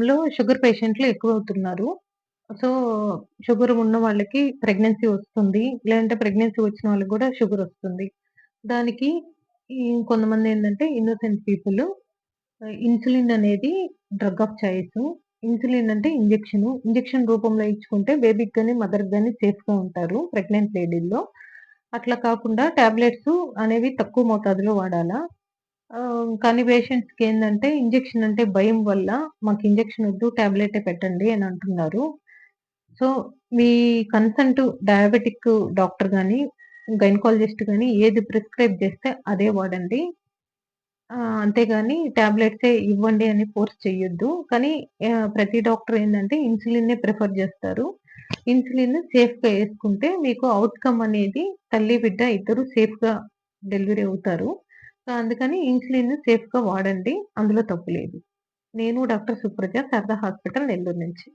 కాలంలో షుగర్ పేషెంట్లు ఎక్కువవుతున్నారు. So, sugar ఉన్న వాళ్ళకి ప్రెగ్నెన్సీ వస్తుంది. లేదంటే ప్రెగ్నెన్సీ వచ్చిన వాళ్ళకి గూడా షుగరొస్తుంది. దానికి కొంతమందేంటంటే ఇన్నోసెంట్ పీపుల్ ఇన్సులిన్ అనేది డ్రగ్ ఆఫ్ చాయిస్. ఇన్సులిన్ అంటే ఇంజెక్షను. ఇంజెక్షన్ రూపంలో ఇచ్చుకుంటే బేబీకి గాని, మదర్‌కి గాని సేఫ్‌గా ఉంటారు ప్రెగ్నెంట్ లేడీల్లో. అట్లా కాకుండా టాబ్లెట్స్ అనేవి తక్కువ మోతాదులో వాడాలా. కానీ పేషెంట్స్‌కేందంటే ఇంజెక్షన్ అంటే భయం వల్ల మాకు ఇంజెక్షన్ ఒద్దు టాబ్లెటే పెట్టండి అని అంటున్నారు. సో, మీ కన్సల్ట్ డయాబెటిక్ డాక్టర్ గాని, గైనకాలజిస్ట్ గాని ఏది ప్రిస్క్రైబ్ చేస్తే అదే వాడండి. అంతేగాని టాబ్లెట్సే ఇవ్వండి అని ఫోర్స్ చేయొద్దు. కానీ ప్రతి డాక్టర్ ఏందంటే ఇన్సులిన్నే ప్రిఫర్ జేస్తారు. ఇన్సులిన్ సేఫ్‌గా యేసుకుంటే మీకు ఔట్‌కమ్ అనేది తల్లి, బిడ్డ ఇద్దరు సేఫ్‌గా డెలివరీ అవుతారు. సో, అందుకని ఇన్సులిన్ సేఫ్‌గా వాడండి. అందులో తప్పు లేదు. నేను డాక్టర్ సుప్రజ శారదా హాస్పిటల్ నెల్లూరు నుంచి.